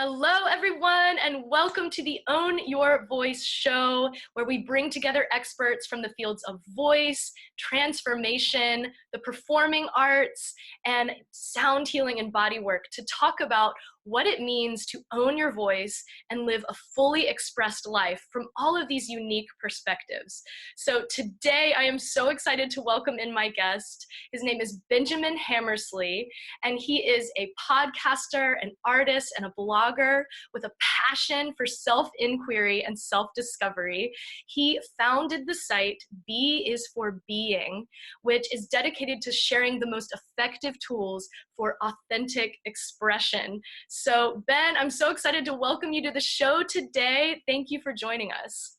Hello, everyone, and welcome to the Own Your Voice show, where we bring together experts from the fields of voice, transformation, the performing arts, and sound healing and body work to talk about what it means to own your voice and live a fully expressed life from all of these unique perspectives. So today, I am so excited to welcome in my guest. His name is Ben Hammersley, and he is a podcaster, an artist, and a blogger with a passion for self-inquiry and self-discovery. He founded the site B is for Being, which is dedicated to sharing the most effective tools for authentic expression. So Ben, I'm so excited to welcome you to the show today. Thank you for joining us.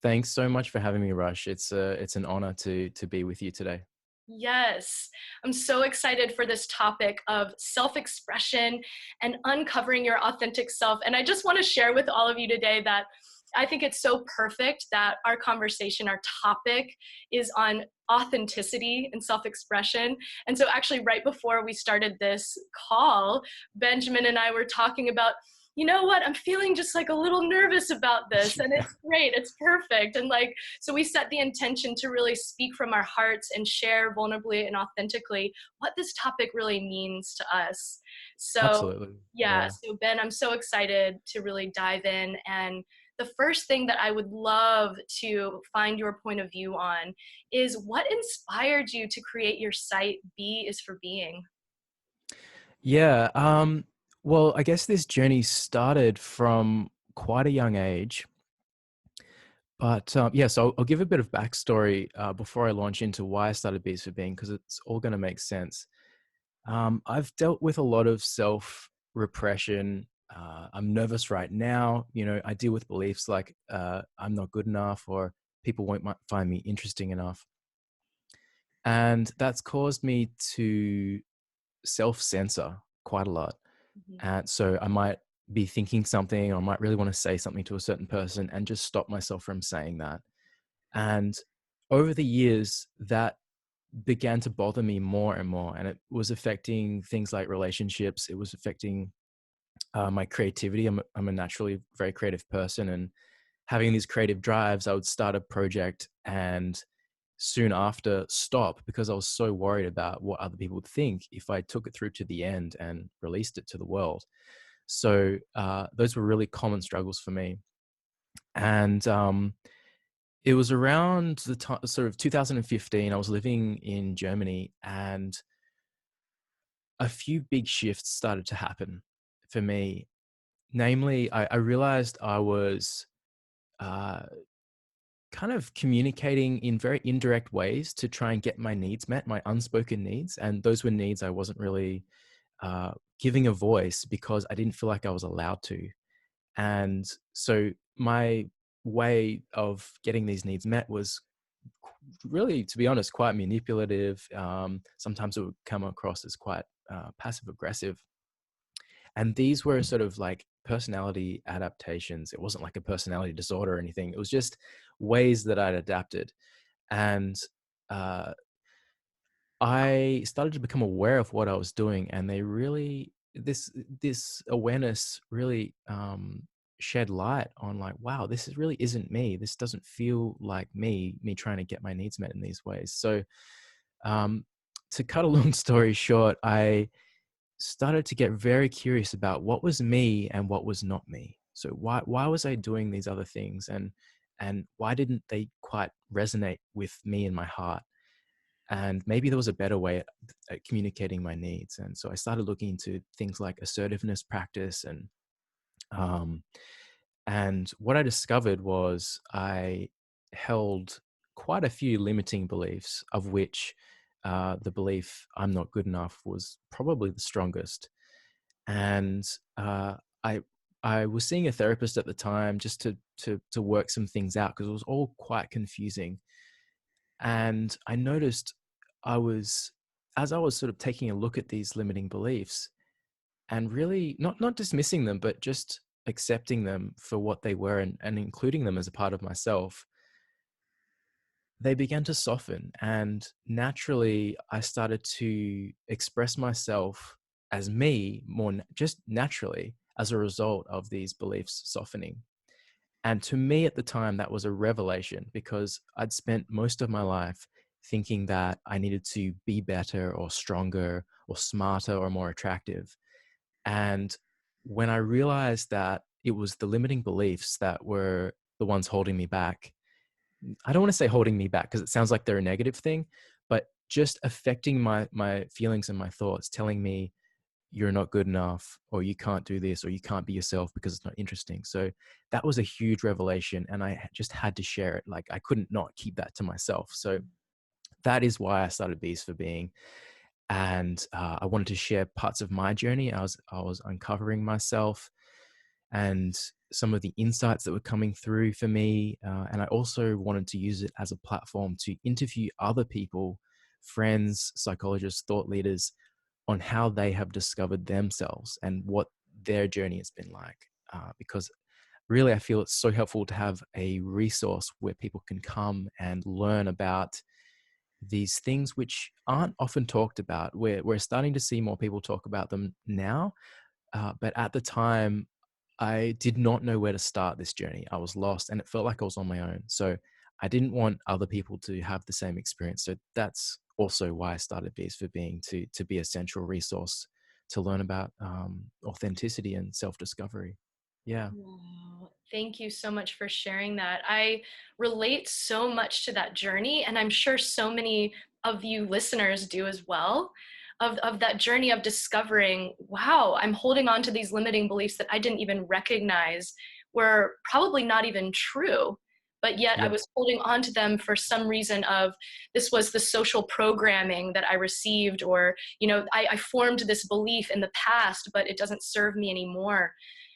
Thanks so much for having me, Rush. It's an honor to be with you today. Yes, I'm so excited for this topic of self-expression and uncovering your authentic self. And I just want to share with all of you today that I think it's so perfect that our conversation, our topic is on authenticity and self-expression. And so actually right before we started this call, Benjamin and I were talking about, you know what, I'm feeling just like a little nervous about this, and it's great, it's perfect. And like, so we set the intention to really speak from our hearts and share vulnerably and authentically what this topic really means to us. So Absolutely. yeah, Yeah. so Ben, I'm so excited to really dive in. And the first thing that I would love to find your point of view on is what inspired you to create your site, B is for Being? Yeah. Well, I guess this journey started from quite a young age. But yeah, so I'll give a bit of backstory before I launch into why I started Beats for Being, because it's all going to make sense. I've dealt with a lot of self repression. I'm nervous right now. I deal with beliefs like I'm not good enough or people won't find me interesting enough. And that's caused me to self-censor quite a lot. Mhm. And so I might be thinking something, or I might really want to say something to a certain person and just stop myself from saying that. And over the years, that began to bother me more and more. And it was affecting things like relationships. It was affecting my creativity. I'm a naturally very creative person. And having these creative drives, I would start a project and soon after stop because I was so worried about what other people would think if I took it through to the end and released it to the world. So those were really common struggles for me. And it was around the time, sort of 2015, I was living in Germany, and a few big shifts started to happen for me. Namely, I realized I was uh, kind of communicating in very indirect ways to try and get my needs met, my unspoken needs. And those were needs I wasn't really giving a voice because I didn't feel like I was allowed to. And so my way of getting these needs met was really, to be honest, quite manipulative. Sometimes it would come across as quite passive aggressive. And these were sort of like personality adaptations. It wasn't like a personality disorder or anything. It was just ways that I'd adapted. And uh, I started to become aware of what I was doing, and they really this awareness really shed light on like, wow, this is really isn't me. This doesn't feel like me trying to get my needs met in these ways. So um, to cut a long story short, I started to get very curious about what was me and what was not me. So why was I doing these other things, and why didn't they quite resonate with me in my heart? And maybe there was a better way at communicating my needs. And so I started looking into things like assertiveness practice, um, and what I discovered was I held quite a few limiting beliefs, of which the belief I'm not good enough was probably the strongest. And uh, I I was seeing a therapist at the time just to work some things out because it was all quite confusing. And I noticed I was as I was sort of taking a look at these limiting beliefs and really not dismissing them, but just accepting them for what they were, and including them as a part of myself, they began to soften. And naturally, I started to express myself as me more just naturally, as a result of these beliefs softening. And to me at the time, that was a revelation because I'd spent most of my life thinking that I needed to be better or stronger or smarter or more attractive. And when I realized that it was the limiting beliefs that were the ones holding me back, I don't want to say holding me back because it sounds like they're a negative thing, but just affecting my feelings and my thoughts, telling me you're not good enough, or you can't do this, or you can't be yourself because it's not interesting. So that was a huge revelation, and I just had to share it. Like I couldn't not keep that to myself. So that is why I started Bees for Being, and I wanted to share parts of my journey. I was uncovering myself and some of the insights that were coming through for me, and I also wanted to use it as a platform to interview other people, friends, psychologists, thought leaders, on how they have discovered themselves and what their journey has been like. Because really, I feel it's so helpful to have a resource where people can come and learn about these things which aren't often talked about. We're starting to see more people talk about them now, but at the time, I did not know where to start this journey. I was lost and it felt like I was on my own. So I didn't want other people to have the same experience. So that's also why I started Bees for Being, to be a central resource to learn about authenticity and self-discovery. Yeah. Wow. Thank you so much for sharing that. I relate so much to that journey, and I'm sure so many of you listeners do as well, of that journey of discovering, wow, I'm holding on to these limiting beliefs that I didn't even recognize were probably not even true. But yet I Yeah. was holding on to them for some reason of this was the social programming that I received, or, I formed this belief in the past, but it doesn't serve me anymore.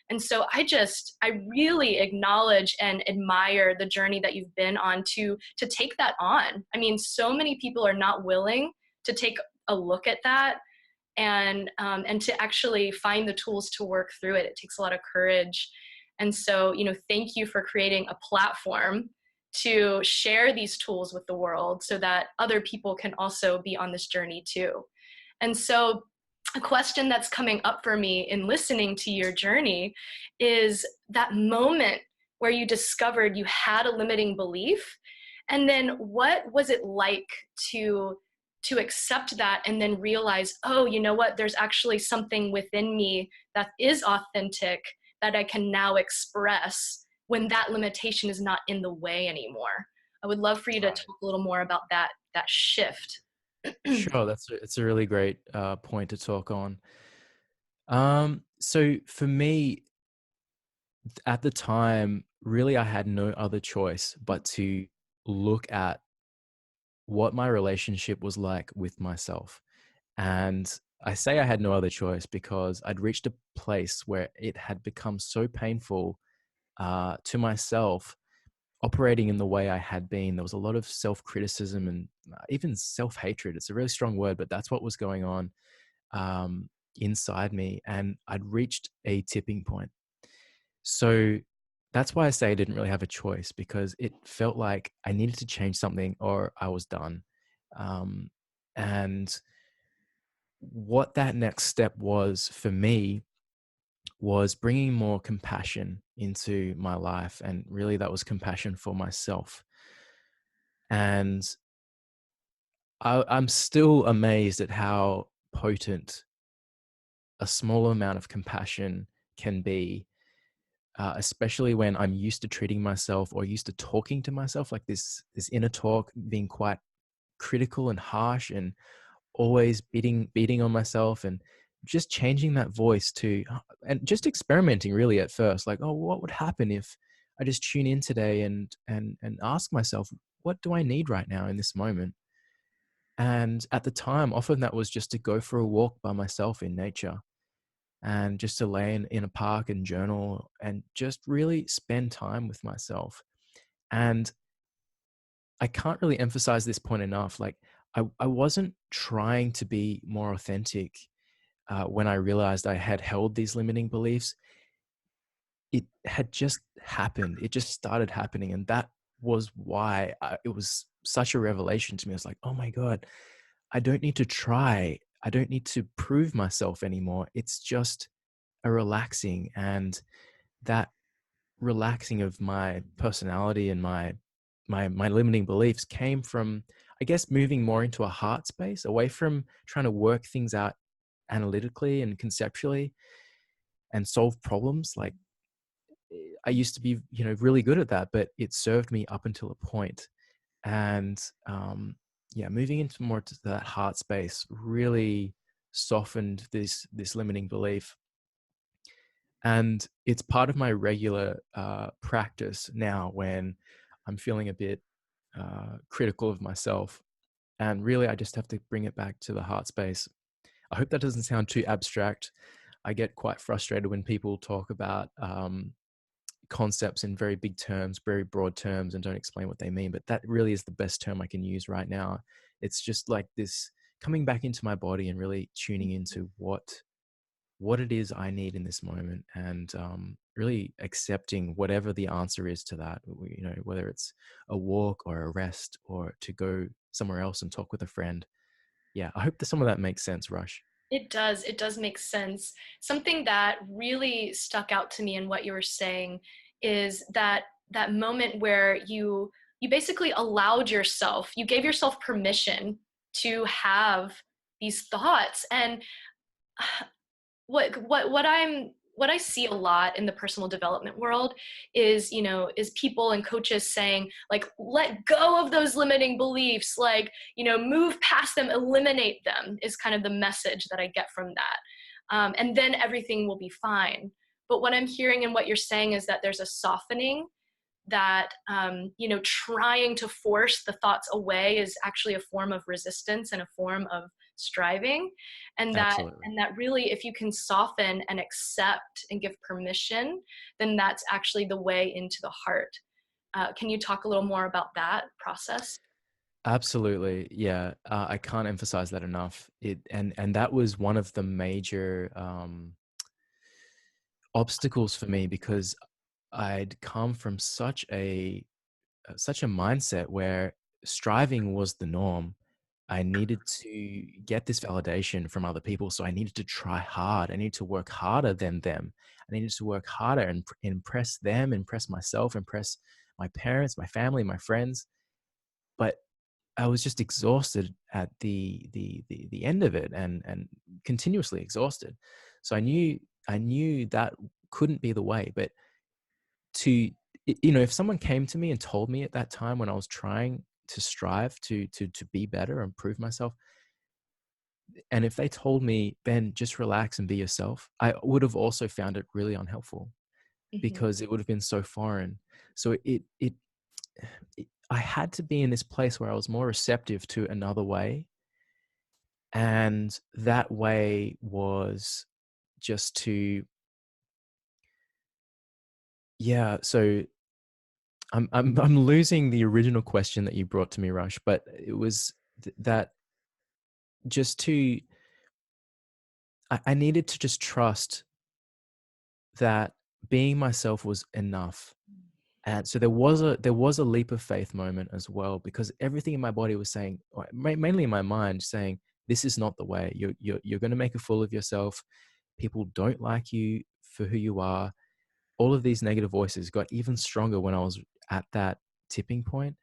And so I really acknowledge and admire the journey that you've been on to take that on. I mean, so many people are not willing to take a look at that and to actually find the tools to work through it. It takes a lot of courage. And so, thank you for creating a platform to share these tools with the world so that other people can also be on this journey too. And so, a question that's coming up for me in listening to your journey is that moment where you discovered you had a limiting belief, and then what was it like to accept that and then realize, oh, you know what, there's actually something within me that is authentic that I can now express when that limitation is not in the way anymore. I would love for you to Right. talk a little more about that shift. Sure. It's a really great point to talk on. So for me, at the time, really, I had no other choice but to look at what my relationship was like with myself. And I say I had no other choice because I'd reached a place where it had become so painful to myself operating in the way I had been. There was a lot of self criticism and even self hatred. It's a really strong word, but that's what was going on inside me. And I'd reached a tipping point. So that's why I say I didn't really have a choice, because it felt like I needed to change something or I was done. Um, and what that next step was for me was bringing more compassion into my life. And really, that was compassion for myself. And I'm still amazed at how potent a small amount of compassion can be, especially when I'm used to treating myself or used to talking to myself like this inner talk, being quite critical and harsh and always beating on myself, and just changing that voice to and just experimenting really at first, like, oh, what would happen if I just tune in today and ask myself, what do I need right now in this moment? And at the time, often that was just to go for a walk by myself in nature, and just to lay in a park and journal and just really spend time with myself. And I can't really emphasize this point enough. Like, I wasn't trying to be more authentic when I realized I had held these limiting beliefs. It had just happened. It just started happening. And that was why it was such a revelation to me. I was like, oh my God, I don't need to try. I don't need to prove myself anymore. It's just a relaxing, and that relaxing of my personality and my limiting beliefs came from, I guess, moving more into a heart space, away from trying to work things out analytically and conceptually and solve problems. Like, I used to be, really good at that, but it served me up until a point. And yeah, moving into more to that heart space really softened this limiting belief. And it's part of my regular practice now when I'm feeling a bit critical of myself. And really, I just have to bring it back to the heart space. I hope that doesn't sound too abstract. I get quite frustrated when people talk about concepts in very big terms, very broad terms, and don't explain what they mean. But that really is the best term I can use right now. It's just like this coming back into my body and really tuning into what it is I need in this moment, and really accepting whatever the answer is to that. Whether it's a walk or a rest or to go somewhere else and talk with a friend. Yeah, I hope that some of that makes sense, Rush. It does. It does make sense. Something that really stuck out to me in what you were saying is that moment where you basically allowed yourself, you gave yourself permission to have these thoughts. And what I see a lot in the personal development world is, is people and coaches saying, like, let go of those limiting beliefs, like, move past them, eliminate them, is kind of the message that I get from that. And then everything will be fine. But what I'm hearing and what you're saying is that there's a softening, that trying to force the thoughts away is actually a form of resistance and a form of striving, and that Absolutely. and that really, if you can soften and accept and give permission, then that's actually the way into the heart. Can you talk a little more about that process? Absolutely. Yeah. I can't emphasize that enough. And that was one of the major obstacles for me, because I'd come from such a mindset where striving was the norm. I needed to get this validation from other people, so I needed to try hard. I needed to work harder than them. I needed to work harder and impress them, impress myself, impress my parents, my family, my friends. But I was just exhausted at the end of it, and continuously exhausted. So I knew that couldn't be the way. But to if someone came to me and told me at that time, when I was trying to strive to be better and prove myself, and if they told me, Ben, just relax and be yourself, I would have also found it really unhelpful, Hmm. because it would have been so foreign. So I had to be in this place where I was more receptive to another way, and that way was just to, yeah. So I'm losing the original question that you brought to me, Rush, but it was that, just to I needed to just trust that being myself was enough. And so there was a leap of faith moment as well, because everything in my body was saying, or mainly in my mind, saying, this is not the way. You're going to make a fool of yourself. People don't like you for who you are. All of these negative voices got even stronger when I was at that tipping point.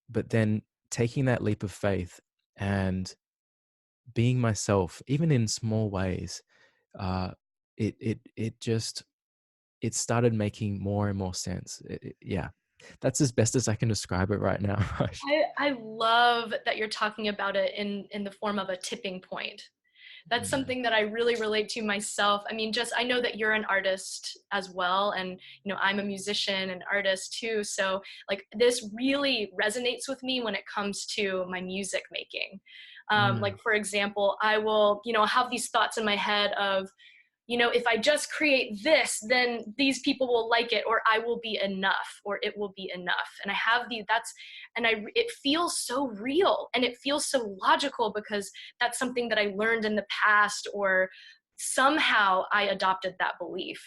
But then taking that leap of faith and being myself, even in small ways, uh, it just it started making more and more sense. Yeah, that's as best as I can describe it right now. Rush. I love that you're talking about it in the form of a tipping point. That's Mm, something that I really relate to myself. I mean, just I know that you're an artist as well, and I'm a musician and artist too. So like this really resonates with me when it comes to my music making. mm, Like for example, I will have these thoughts in my head of, if I just create this, then these people will like it, or I will be enough, or it will be enough. And I have it feels so real and it feels so logical, because that's something that I learned in the past, or somehow I adopted that belief.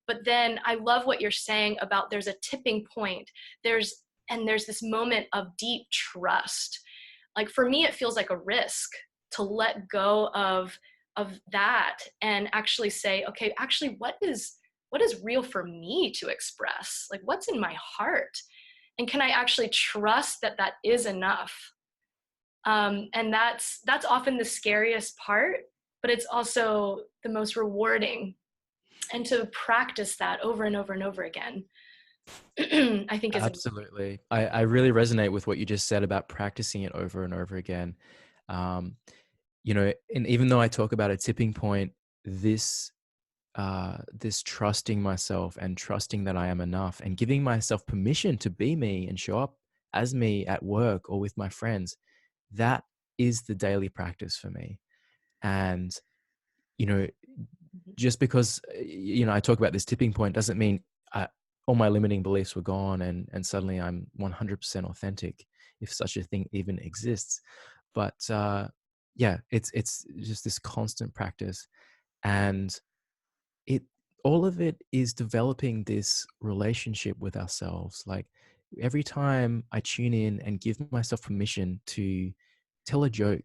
But then I love what you're saying about there's a tipping point. There's this moment of deep trust. Like for me, it feels like a risk to let go of of that and actually say, okay, actually, what is real for me to express? Like, what's in my heart? And can I actually trust that that is enough? And that's often the scariest part, but it's also the most rewarding. And to practice that over and over and over again, I think is Absolutely. I really resonate with what you just said about practicing it over and over again. Um, and even though I talk about a tipping point, this this trusting myself and trusting that I am enough and giving myself permission to be me and show up as me at work or with my friends, that is the daily practice for me. And, you know, just because, I talk about this tipping point doesn't mean all my limiting beliefs were gone and suddenly I'm 100% authentic, if such a thing even exists. But yeah, it's just this constant practice. And it all of it is developing this relationship with ourselves. Like every time I tune in and give myself permission to tell a joke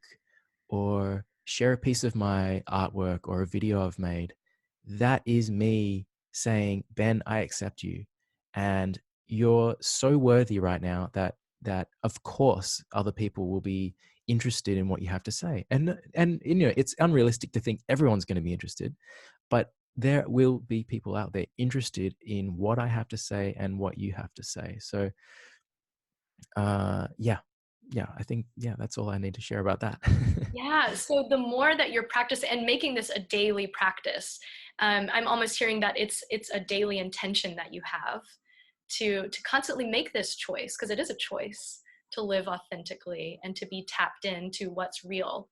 or share a piece of my artwork or a video I've made, that is me saying, Ben, I accept you. And you're so worthy right now that of course other people will be interested in what you have to say. And it's unrealistic to think everyone's going to be interested, but there will be people out there interested in what I have to say and what you have to say. So yeah, I think, that's all I need to share about that. Yeah, so the more that you're practicing and making this a daily practice, I'm almost hearing that it's a daily intention that you have to constantly make this choice, because it is a choice to live authentically and to be tapped into what's real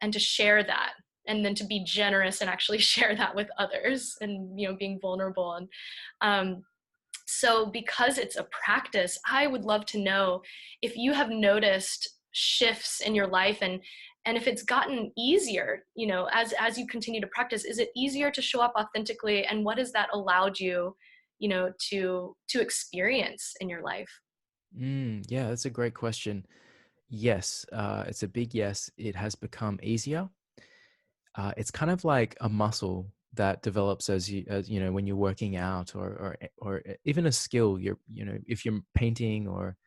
and to share that, and then to be generous and actually share that with others, and being vulnerable. And so because it's a practice, I would love to know if you have noticed shifts in your life, and if it's gotten easier, as you continue to practice. Is it easier to show up authentically, and what has that allowed you, to experience in your life? Yeah, that's a great question. Yes, it's a big yes. It has become easier. It's kind of like a muscle that develops as you know, when you're working out, or even a skill. If you're painting or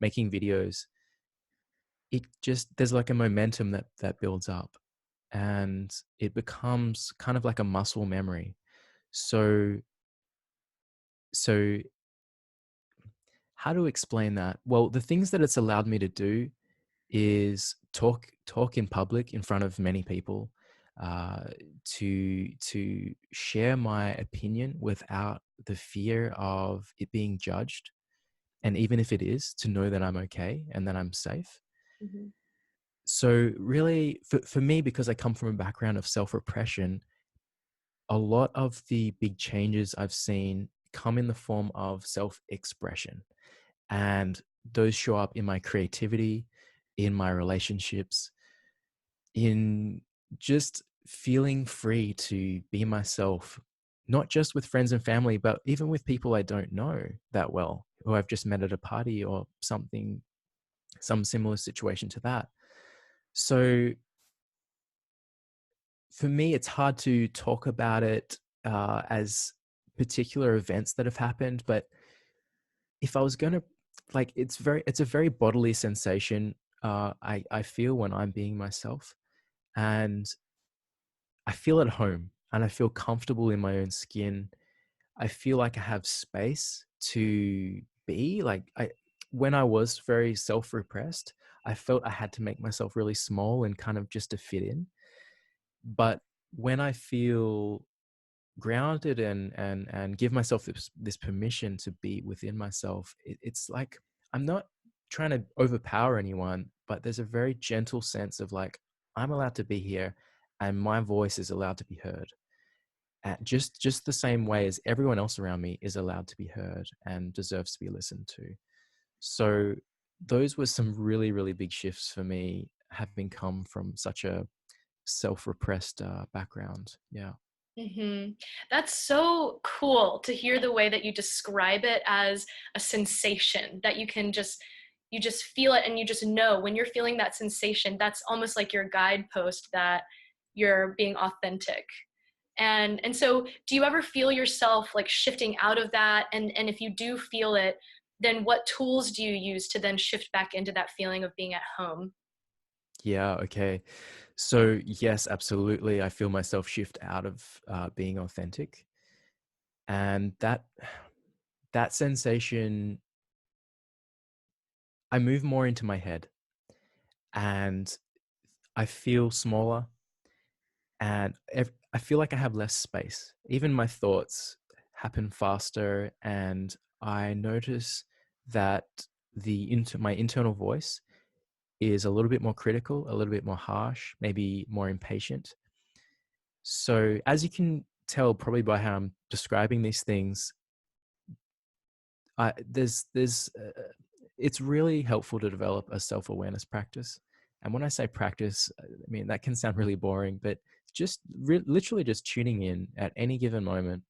making videos, it just there's like a momentum that builds up, and it becomes kind of like a muscle memory. So so how to explain that? Well, the things that it's allowed me to do is talk in public in front of many people, uh, to share my opinion without the fear of it being judged, and even if it is, to know that I'm okay and that I'm safe. Mhm. So really, for me, because I come from a background of self-repression, a lot of the big changes I've seen come in the form of self-expression, and those show up in my creativity, in my relationships, in just feeling free to be myself, not just with friends and family, but even with people I don't know that well, who I've just met at a party or something, some similar situation to that. So for me, it's hard to talk about it as particular events that have happened, but if I was going to, like, it's a very bodily sensation. I feel when I'm being myself, and I feel at home and I feel comfortable in my own skin. I feel like I have space to be like when I was very self-repressed, I felt I had to make myself really small and kind of just to fit in. But when I feel grounded and give myself this permission to be within myself, it's like I'm not trying to overpower anyone, but there's a very gentle sense of like, I'm allowed to be here and my voice is allowed to be heard, just the same way as everyone else around me is allowed to be heard and deserves to be listened to. So those were some really, really big shifts for me, having come from such a self-repressed background. Yeah. Hmm. That's so cool to hear the way that you describe it as a sensation that you just feel it, and you just know when you're feeling that sensation. That's almost like your guidepost that you're being authentic. And so do you ever feel yourself like shifting out of that? And if you do feel it, then what tools do you use to then shift back into that feeling of being at home? Yeah, okay. So, yes, absolutely. I feel myself shift out of being authentic. And that sensation, I move more into my head and I feel smaller and I feel like I have less space. Even my thoughts happen faster, and I notice that my internal voice is a little bit more critical, a little bit more harsh, maybe more impatient. So, as you can tell, probably by how I'm describing these things, there's it's really helpful to develop a self-awareness practice. And when I say practice, I mean that can sound really boring, but just literally just tuning in at any given moment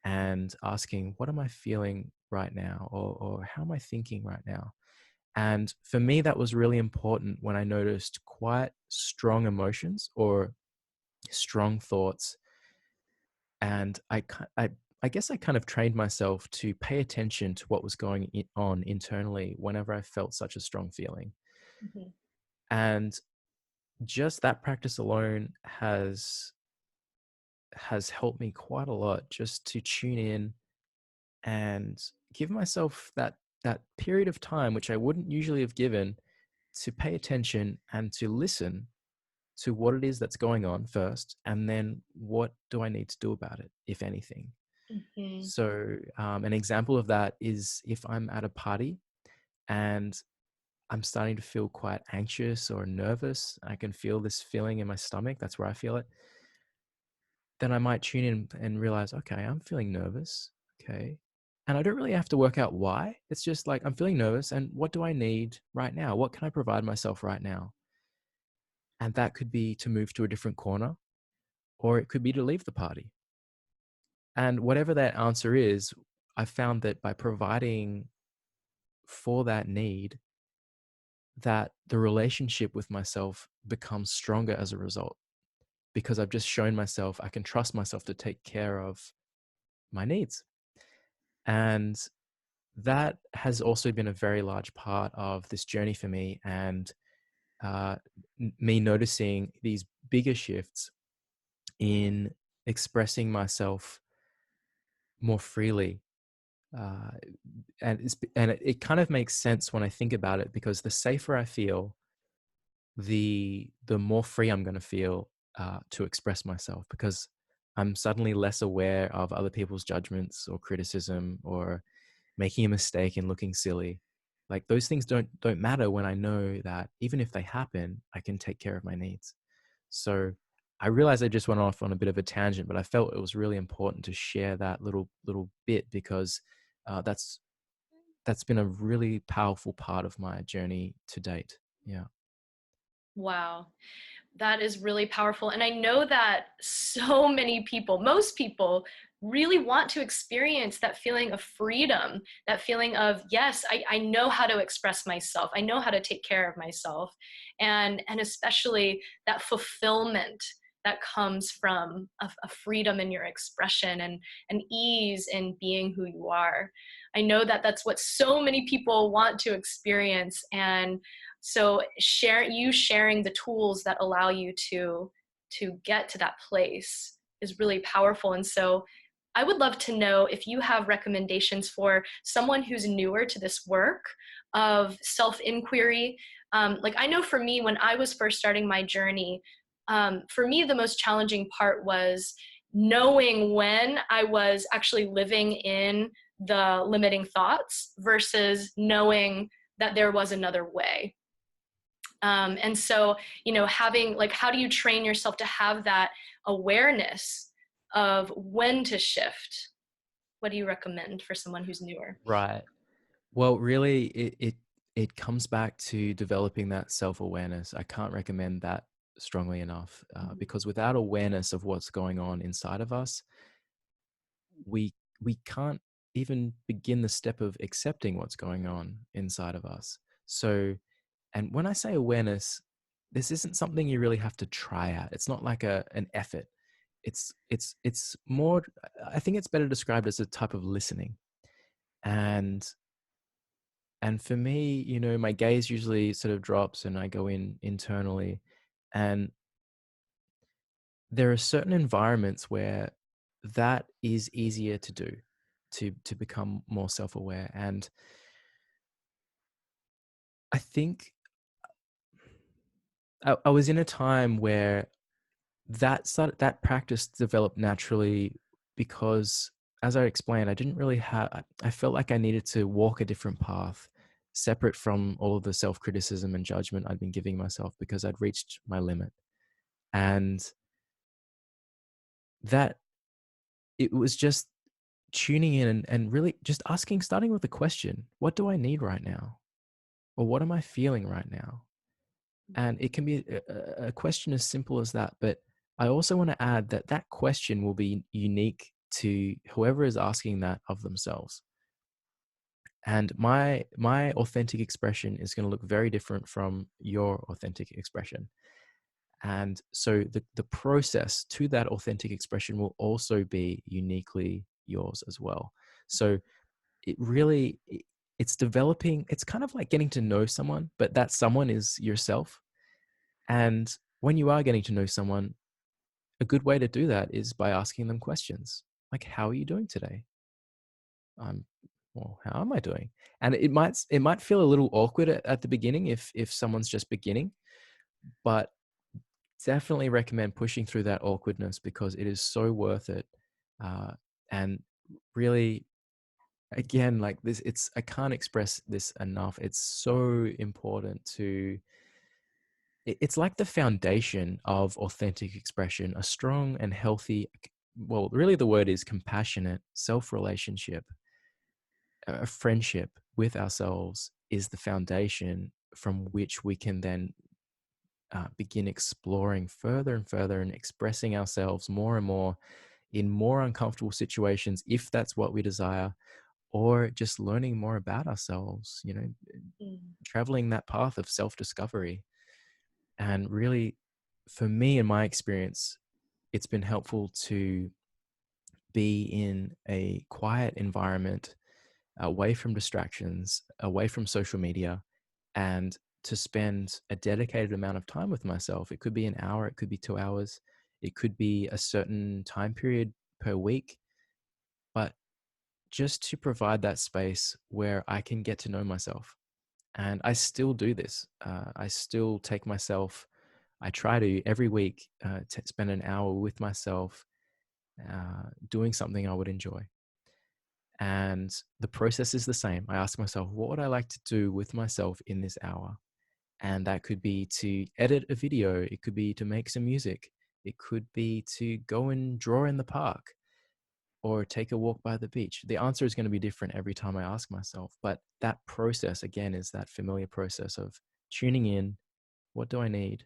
and asking, what am I feeling right now, or how am I thinking right now? And for me, that was really important when I noticed quite strong emotions or strong thoughts. And I guess I kind of trained myself to pay attention to what was going on internally whenever I felt such a strong feeling. Mhm. And just that practice alone has helped me quite a lot, just to tune in and give myself that period of time which I wouldn't usually have given, to pay attention and to listen to what it is that's going on first, and then what do I need to do about it, if anything. Mhm. So, an example of that is if I'm at a party and I'm starting to feel quite anxious or nervous, I can feel this feeling in my stomach. That's where I feel it. Then I might tune in and realize, okay, I'm feeling nervous. Okay. And I don't really have to work out why. It's just like, I'm feeling nervous. And what do I need right now? What can I provide myself right now? And that could be to move to a different corner, or it could be to leave the party. And whatever that answer is, I found that by providing for that need, that the relationship with myself becomes stronger as a result, because I've just shown myself I can trust myself to take care of my needs. And that has also been a very large part of this journey for me, and uh, me noticing these bigger shifts in expressing myself more freely. Uh, and it kind of makes sense when I think about it, because the safer I feel, the more free I'm going to feel to express myself, because I'm suddenly less aware of other people's judgments or criticism or making a mistake and looking silly. Like, those things don't matter when I know that even if they happen, I can take care of my needs. So I realized I just went off on a bit of a tangent, but I felt it was really important to share that little bit, because that's been a really powerful part of my journey to date. Yeah. Wow. That is really powerful. And I know that so many people, most people, really want to experience that feeling of freedom, that feeling of, yes, I know how to express myself. I know how to take care of myself. And especially that fulfillment that comes from a freedom in your expression and an ease in being who you are. I know that that's what so many people want to experience. And so sharing the tools that allow you to get to that place is really powerful. And so I would love to know if you have recommendations for someone who's newer to this work of self-inquiry. Like, I know for me, when I was first starting my journey, for me the most challenging part was knowing when I was actually living in the limiting thoughts versus knowing that there was another way. And so, having, like, how do you train yourself to have that awareness of when to shift? What do you recommend for someone who's newer? Right. Well, really, it comes back to developing that self-awareness. I can't recommend that strongly enough, Mhm. because without awareness of what's going on inside of us, we can't even begin the step of accepting what's going on inside of us. So, and when I say awareness, this isn't something you really have to try out. It's not like an effort. It's more, I think it's better described as a type of listening. And for me, my gaze usually sort of drops and I go in internally. And there are certain environments where that is easier to do, to become more self-aware. And I think I was in a time where that practice developed naturally, because, as I explained, I didn't really have, I felt like I needed to walk a different path, separate from all of the self-criticism and judgment I'd been giving myself, because I'd reached my limit. And that it was just tuning in and really just asking, starting with the question, what do I need right now? Or what am I feeling right now? And it can be a question as simple as that. But I also want to add that that question will be unique to whoever is asking that of themselves. And my authentic expression is going to look very different from your authentic expression. And so the process to that authentic expression will also be uniquely yours as well. So it really, it's developing, it's kind of like getting to know someone, but that someone is yourself. And when you are getting to know someone, a good way to do that is by asking them questions like, how are you doing today? I'm Well, how am I doing? And it might feel a little awkward at the beginning if someone's just beginning, but definitely recommend pushing through that awkwardness, because it is so worth it. And really, again, like this, I can't express this enough. It's so important to, it's like the foundation of authentic expression, a strong and healthy, well, really the word is compassionate self-relationship, a friendship with ourselves is the foundation from which we can then begin exploring further and further and expressing ourselves more and more in more uncomfortable situations, if that's what we desire, or just learning more about ourselves, Mm. traveling that path of self-discovery. And really, for me, in my experience, it's been helpful to be in a quiet environment, away from distractions, away from social media, and to spend a dedicated amount of time with myself. It could be an hour, it could be 2 hours, it could be a certain time period per week, but just to provide that space where I can get to know myself. And I still do this. I still take myself, I try to every week spend an hour with myself, doing something I would enjoy. And the process is the same. I ask myself, what would I like to do with myself in this hour? And that could be to edit a video, it could be to make some music, it could be to go and draw in the park or take a walk by the beach. The answer is going to be different every time I ask myself. But that process, again, is that familiar process of tuning in. What do I need?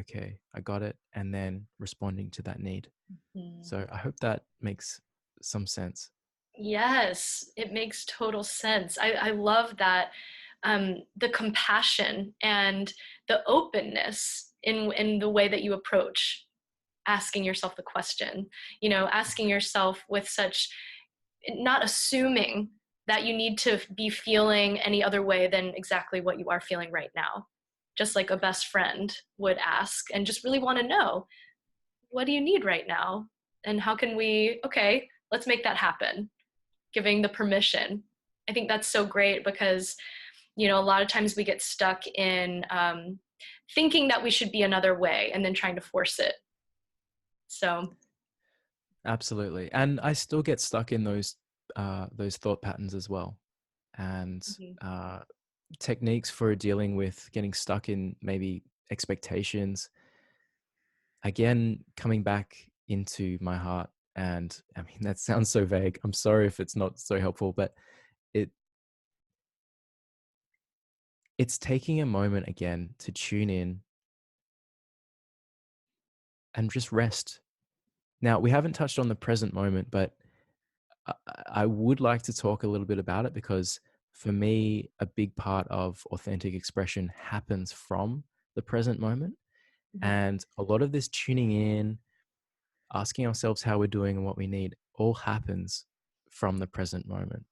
Okay, I got it. And then responding to that need. Mm. So I hope that makes some sense. Yes, it makes total sense. I love that, the compassion and the openness in the way that you approach asking yourself the question. Asking yourself with such, not assuming that you need to be feeling any other way than exactly what you are feeling right now. Just like a best friend would ask, and just really want to know, what do you need right now? And how can we, okay, let's make that happen, giving the permission. I think that's so great because, a lot of times we get stuck in thinking that we should be another way and then trying to force it. So, Absolutely. And I still get stuck in those thought patterns as well. And mhm. techniques for dealing with getting stuck in maybe expectations. Again, coming back into my heart. And I mean, that sounds so vague. I'm sorry if it's not so helpful, but it it's taking a moment again to tune in and just rest. Now, we haven't touched on the present moment, but I I would like to talk a little bit about it, because for me, a big part of authentic expression happens from the present moment. Mhm. And a lot of this tuning in, asking ourselves how we're doing and what we need, all happens from the present moment.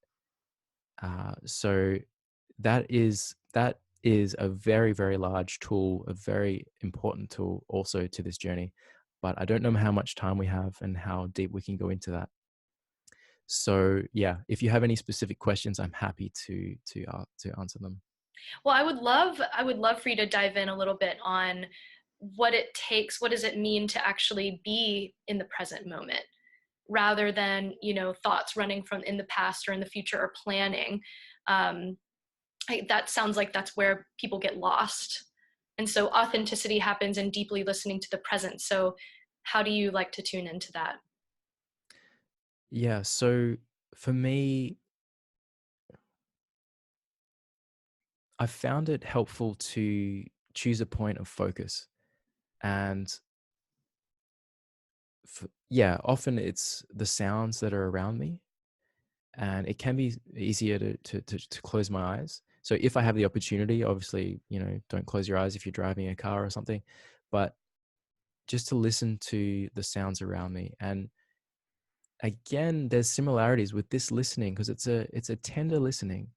So that is a very, very large tool, a very important tool also to this journey. But I don't know how much time we have and how deep we can go into that. So yeah, if you have any specific questions, I'm happy to answer them. Well, I would love for you to dive in a little bit on what it takes, what does it mean to actually be in the present moment rather than, thoughts running from in the past or in the future or planning. Um, that sounds like that's where people get lost. And so authenticity happens in deeply listening to the present. So how do you like to tune into that? Yeah. So for me, I found it helpful to choose a point of focus. And yeah, often it's the sounds that are around me. And it can be easier to close my eyes. So if I have the opportunity, obviously, don't close your eyes if you're driving a car or something, but just to listen to the sounds around me. And again, there's similarities with this listening because it's a tender listening.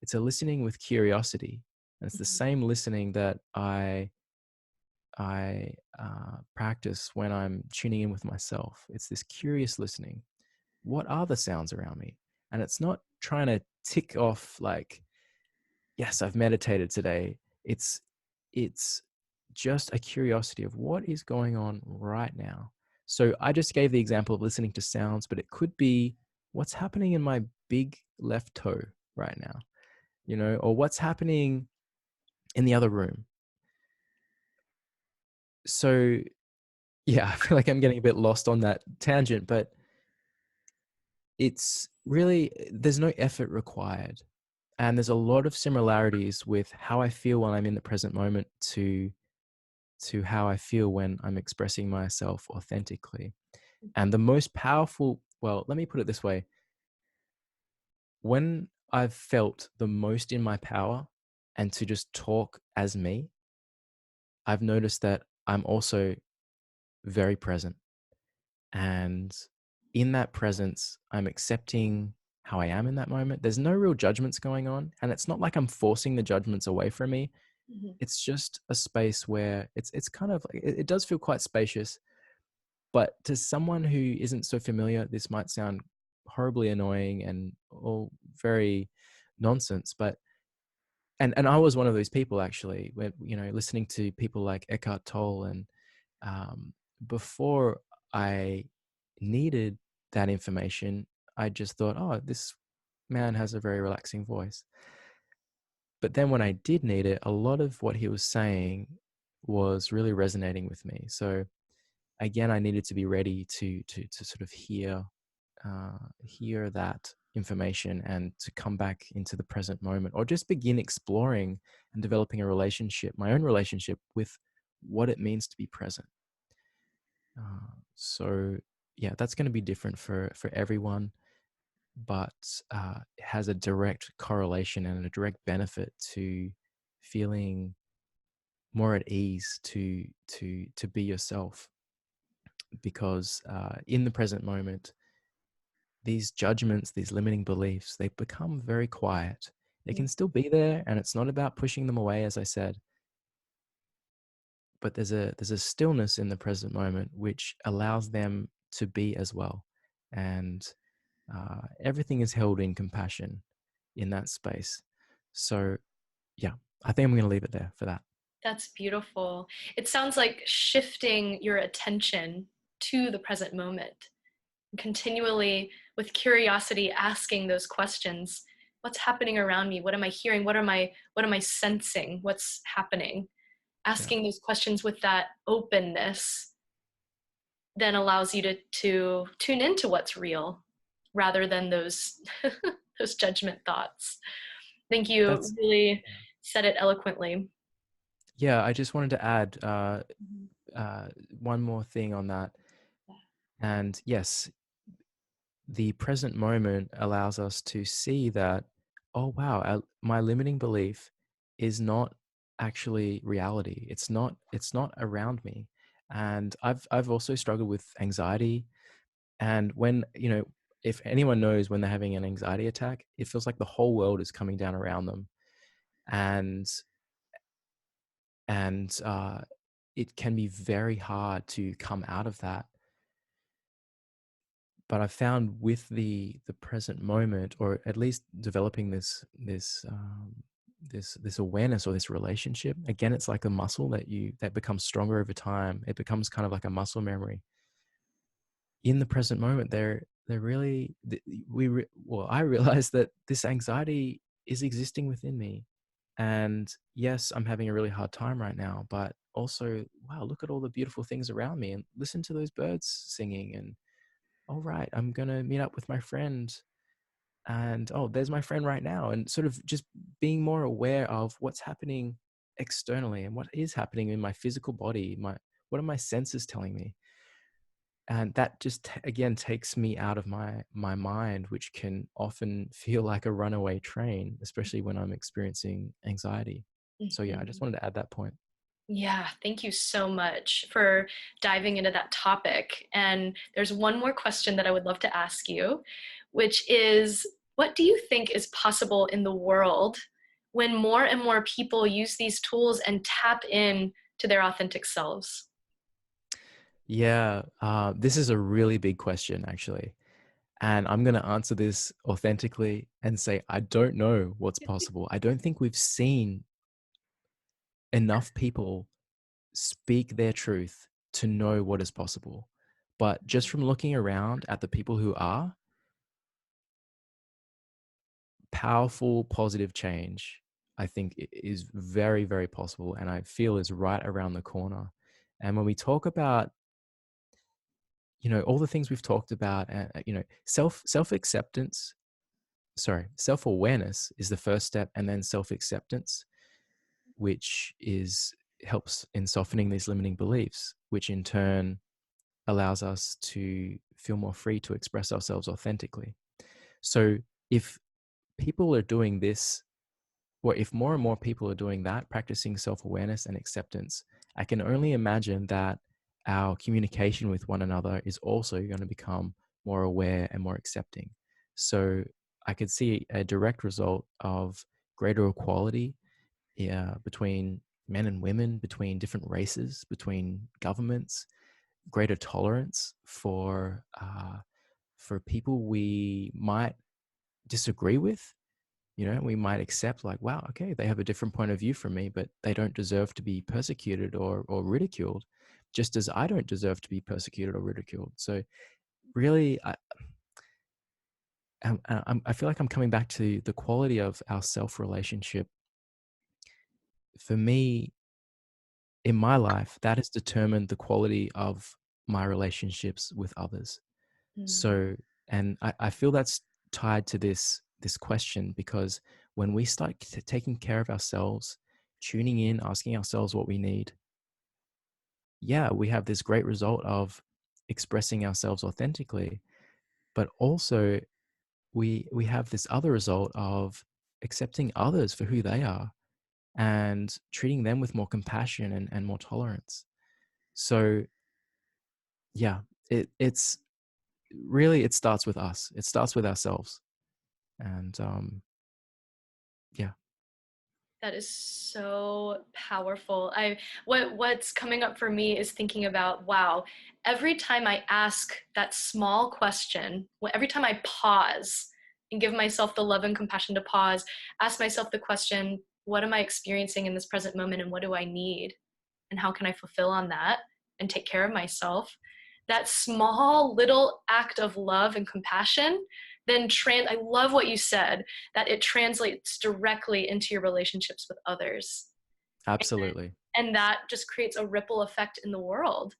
It's a listening with curiosity. And it's the Mhm. same listening that I practice when I'm tuning in with myself. It's this curious listening. What are the sounds around me? And it's not trying to tick off like, yes, I've meditated today. It's just a curiosity of what is going on right now. So I just gave the example of listening to sounds, but it could be what's happening in my big left toe right now, or what's happening in the other room. So yeah, I feel like I'm getting a bit lost on that tangent, but it's really, there's no effort required. And there's a lot of similarities with how I feel when I'm in the present moment to how I feel when I'm expressing myself authentically. And the most powerful, well, let me put it this way. When I've felt the most in my power and to just talk as me, I've noticed that I'm also very present. And in that presence, I'm accepting how I am in that moment. There's no real judgments going on. And it's not like I'm forcing the judgments away from me. Mhm. It's just a space where it's kind of like, it does feel quite spacious. But to someone who isn't so familiar, this might sound horribly annoying and all very nonsense. But and I was one of those people actually, when listening to people like Eckhart Tolle, and um, before I needed that information, I just thought, oh, this man has a very relaxing voice. But then when I did need it, a lot of what he was saying was really resonating with me. So again, I needed to be ready to sort of hear that information and to come back into the present moment, or just begin exploring and developing a relationship, my own relationship with what it means to be present. So yeah, that's going to be different for everyone, but it has a direct correlation and a direct benefit to feeling more at ease to be yourself, because in the present moment, these judgments, these limiting beliefs, they become very quiet. They Mhm. can still be there, and it's not about pushing them away, as I said, but there's a stillness in the present moment which allows them to be as well. And everything is held in compassion in that space. So yeah, I think I'm going to leave it there for that. That's beautiful. It sounds like shifting your attention to the present moment, continually with curiosity asking those questions. What's happening around me? What am I hearing? What am I sensing? What's happening? Yeah, Asking those questions with that openness then allows you to tune into what's real rather than those those judgment thoughts. I think you that's really said it eloquently. yeah. I just wanted to add Mhm. uh, one more thing on that. And yes, the present moment allows us to see that, oh wow, my limiting belief is not actually reality. It's not around me. And I've also struggled with anxiety. And when, if anyone knows when they're having an anxiety attack, it feels like the whole world is coming down around them. And and it can be very hard to come out of that. But I found with the present moment, or at least developing this awareness or this relationship, again, it's like a muscle that becomes stronger over time. It becomes kind of like a muscle memory. In the present moment, they're really well, I realized that this anxiety is existing within me. And yes, I'm having a really hard time right now, but also, wow, look at all the beautiful things around me and listen to those birds singing. And all right, I'm going to meet up with my friend. And oh, there's my friend right now. And sort of just being more aware of what's happening externally and what is happening in my physical body. What are my senses telling me? And that just again takes me out of my mind, which can often feel like a runaway train, especially when I'm experiencing anxiety. So yeah, I just Mhm. wanted to add that point. Yeah, thank you so much for diving into that topic. And there's one more question that I would love to ask you, which is, what do you think is possible in the world when more and more people use these tools and tap in to their authentic selves? Yeah, this is a really big question, actually. And I'm going to answer this authentically and say, I don't know what's possible. I don't think we've seen enough people speak their truth to know what is possible. But just from looking around at the people who are, powerful, positive change, I think is very, very possible. And I feel is right around the corner. And when we talk about, all the things we've talked about, self-acceptance, self-awareness is the first step, and then self-acceptance, which is helps in softening these limiting beliefs, which in turn allows us to feel more free to express ourselves authentically. So if people are doing this, or if more and more people are doing that, practicing self-awareness and acceptance, I can only imagine that our communication with one another is also going to become more aware and more accepting. So I could see a direct result of greater equality, yeah, between men and women, between different races, between governments, greater tolerance for people we might disagree with. We might accept, like, wow, okay, they have a different point of view from me, but they don't deserve to be persecuted or ridiculed, just as I don't deserve to be persecuted or ridiculed. So really, I feel like I'm coming back to the quality of our self relationship. For me, in my life, that has determined the quality of my relationships with others. Mm. So, and I feel that's tied to this question, because when we start taking care of ourselves, tuning in, asking ourselves what we need, yeah, we have this great result of expressing ourselves authentically, but also we have this other result of accepting others for who they are and treating them with more compassion and more tolerance. So yeah, it's really, it starts with us. It starts with ourselves. And yeah. That is so powerful. What's coming up for me is thinking about, wow, every time I ask that small question, every time I pause and give myself the love and compassion to pause, ask myself the question, what am I experiencing in this present moment and what do I need? And how can I fulfill on that and take care of myself? That small little act of love and compassion, then I love what you said, that it translates directly into your relationships with others. Absolutely. And that just creates a ripple effect in the world.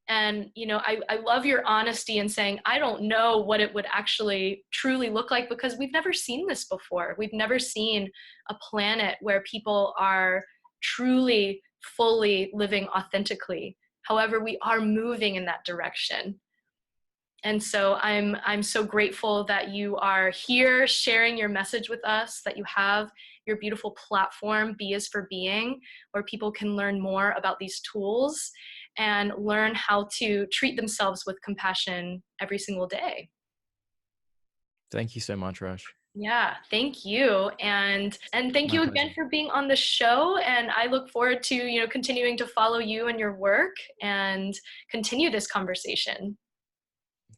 And, I love your honesty in saying, I don't know what it would actually truly look like, because we've never seen this before. We've never seen a planet where people are truly, fully living authentically. However, we are moving in that direction. And so I'm so grateful that you are here sharing your message with us, that you have your beautiful platform, B is for Being, where people can learn more about these tools and learn how to treat themselves with compassion every single day. Thank you so much, Rush. Yeah, thank you. And thank My you again pleasure. for being on the show. And I look forward to, continuing to follow you and your work and continue this conversation.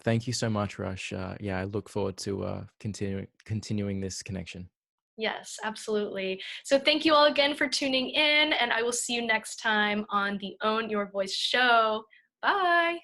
Thank you so much, Rush. Yeah, I look forward to continuing this connection. Yes, absolutely. So thank you all again for tuning in, and I will see you next time on the Own Your Voice show. Bye.